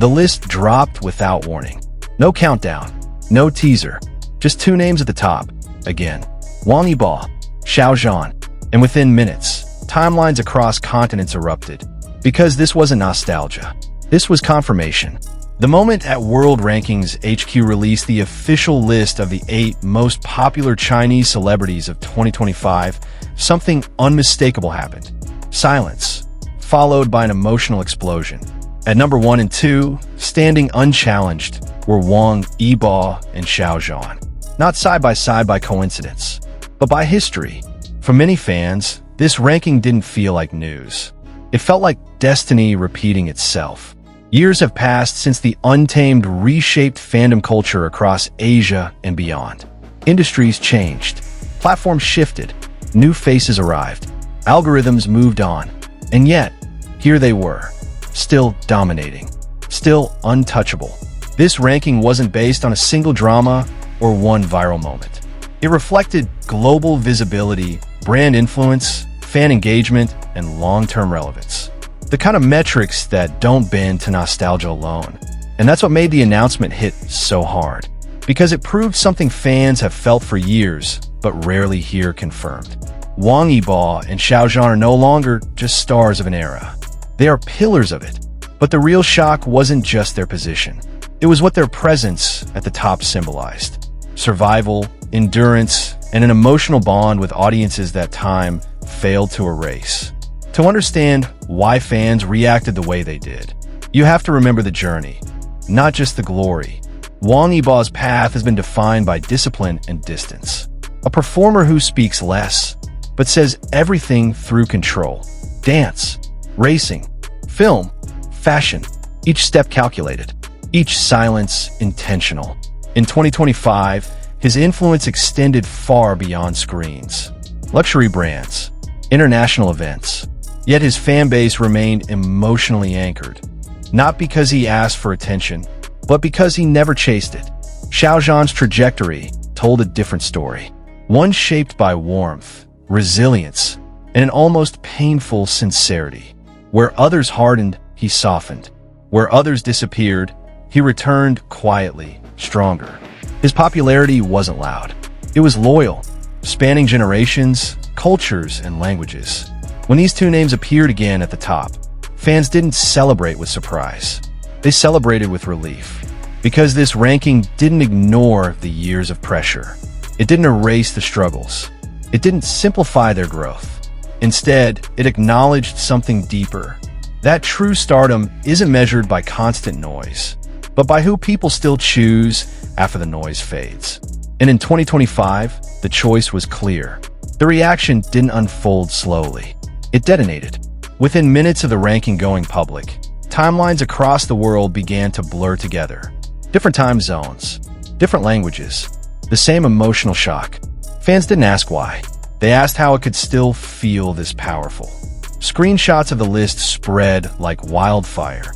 The list dropped without warning. No countdown, no teaser, just two names at the top. Again, Wang Yibo Xiao Zhan. And within minutes, timelines across continents erupted. Because this wasn't nostalgia. This was confirmation. The moment at World Rankings HQ released the official list of the 8 most popular Chinese celebrities of 2025, something unmistakable happened. Silence, followed by an emotional explosion. At number 1 and 2, standing unchallenged, were Wang Yibo and Xiao Zhan. Not side by side by coincidence, but by history. For many fans, this ranking didn't feel like news. It felt like destiny repeating itself. Years have passed since the Untamed reshaped fandom culture across Asia and beyond. Industries changed, platforms shifted, new faces arrived, algorithms moved on, and yet, here they were, still dominating, still untouchable. This ranking wasn't based on a single drama or one viral moment. It reflected global visibility, brand influence, fan engagement, and long-term relevance. The kind of metrics that don't bend to nostalgia alone. And that's what made the announcement hit so hard. Because it proved something fans have felt for years, but rarely hear confirmed. Wang Yibo and Xiao Zhan are no longer just stars of an era. They are pillars of it. But the real shock wasn't just their position. It was what their presence at the top symbolized. Survival, endurance, and an emotional bond with audiences that time failed to erase. To understand why fans reacted the way they did, you have to remember the journey, not just the glory. Wang Yibo's path has been defined by discipline and distance. A performer who speaks less, but says everything through control. Dance, racing, film, fashion, each step calculated, each silence intentional. In 2025, his influence extended far beyond screens. Luxury brands, international events. Yet his fan base remained emotionally anchored. Not because he asked for attention, but because he never chased it. Xiao Zhan's trajectory told a different story. One shaped by warmth, resilience, and an almost painful sincerity. Where others hardened, he softened. Where others disappeared, he returned quietly, stronger. His popularity wasn't loud. It was loyal, spanning generations, cultures, and languages. When these two names appeared again at the top, fans didn't celebrate with surprise. They celebrated with relief. Because this ranking didn't ignore the years of pressure. It didn't erase the struggles. It didn't simplify their growth. Instead, it acknowledged something deeper. That true stardom isn't measured by constant noise, but by who people still choose after the noise fades. And in 2025, the choice was clear. The reaction didn't unfold slowly. It detonated. Within minutes of the ranking going public, timelines across the world began to blur together. Different time zones, different languages, the same emotional shock. Fans didn't ask why. They asked how it could still feel this powerful. Screenshots of the list spread like wildfire.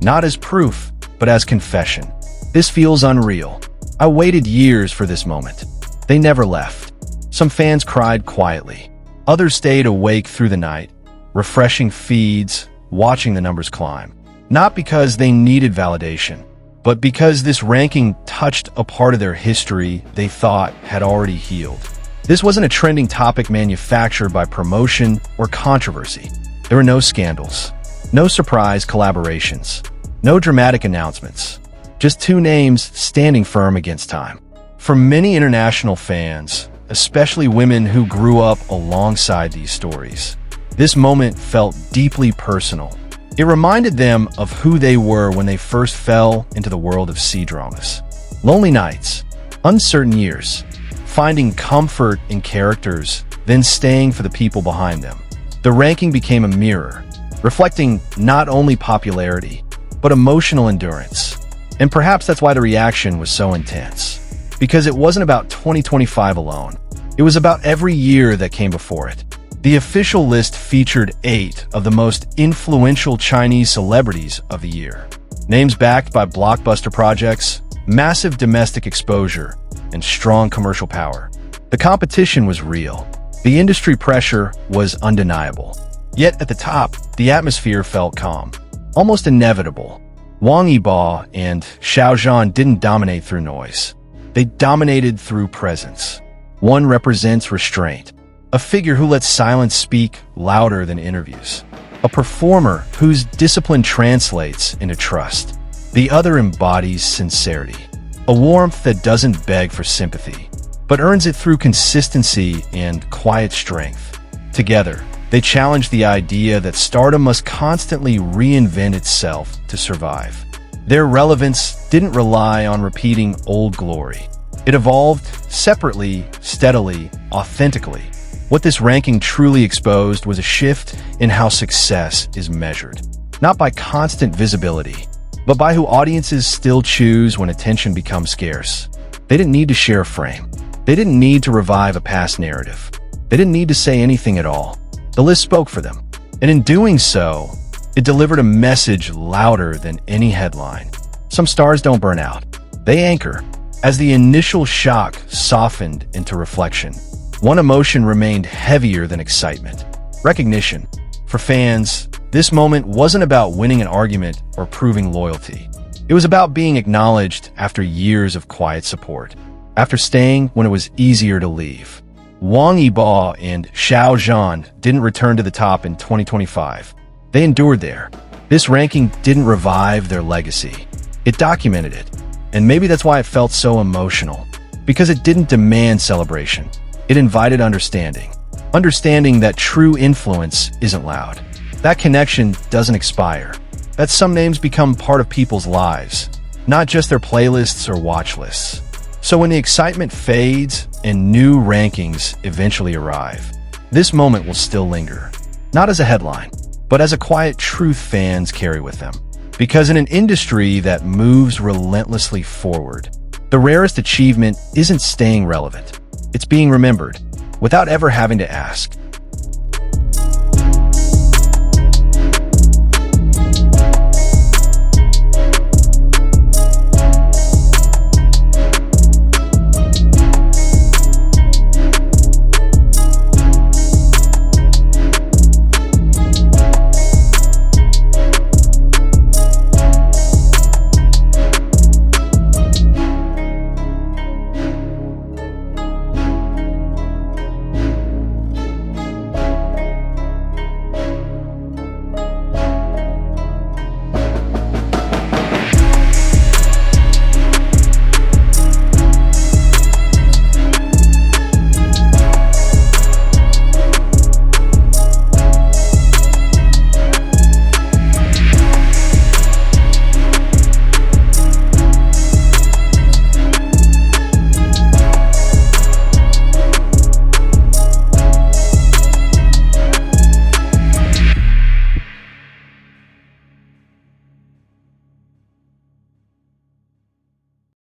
Not as proof, but as confession. This feels unreal. I waited years for this moment. They never left. Some fans cried quietly. Others stayed awake through the night, refreshing feeds, watching the numbers climb. Not because they needed validation, but because this ranking touched a part of their history they thought had already healed. This wasn't a trending topic manufactured by promotion or controversy. There were no scandals, no surprise collaborations, no dramatic announcements. Just two names standing firm against time. For many international fans, especially women who grew up alongside these stories, this moment felt deeply personal. It reminded them of who they were when they first fell into the world of C-dramas. Lonely nights, uncertain years, finding comfort in characters, then staying for the people behind them. The ranking became a mirror, reflecting not only popularity, but emotional endurance. And perhaps that's why the reaction was so intense. Because it wasn't about 2025 alone. It was about every year that came before it. The official list featured 8 of the most influential Chinese celebrities of the year. Names backed by blockbuster projects, massive domestic exposure, and strong commercial power. The competition was real. The industry pressure was undeniable. Yet at the top, the atmosphere felt calm, almost inevitable. Wang Yibo and Xiao Zhan didn't dominate through noise. They dominated through presence. One represents restraint, a figure who lets silence speak louder than interviews, a performer whose discipline translates into trust. The other embodies sincerity, a warmth that doesn't beg for sympathy, but earns it through consistency and quiet strength. Together, they challenge the idea that stardom must constantly reinvent itself to survive. Their relevance didn't rely on repeating old glory. It evolved separately, steadily, authentically. What this ranking truly exposed was a shift in how success is measured, not by constant visibility, but by who audiences still choose when attention becomes scarce. They didn't need to share a frame. They didn't need to revive a past narrative. They didn't need to say anything at all. The list spoke for them, and in doing so, it delivered a message louder than any headline. Some stars don't burn out. They anchor. As the initial shock softened into reflection, one emotion remained heavier than excitement: recognition. For fans, this moment wasn't about winning an argument or proving loyalty. It was about being acknowledged after years of quiet support, after staying when it was easier to leave. Wang Yibo and Xiao Zhan didn't return to the top in 2025. They endured there. This ranking didn't revive their legacy. It documented it. And maybe that's why it felt so emotional. Because it didn't demand celebration. It invited understanding. Understanding that true influence isn't loud. That connection doesn't expire. That some names become part of people's lives, not just their playlists or watch lists. So when the excitement fades and new rankings eventually arrive, this moment will still linger. Not as a headline, but as a quiet truth fans carry with them. Because in an industry that moves relentlessly forward, the rarest achievement isn't staying relevant. It's being remembered, without ever having to ask,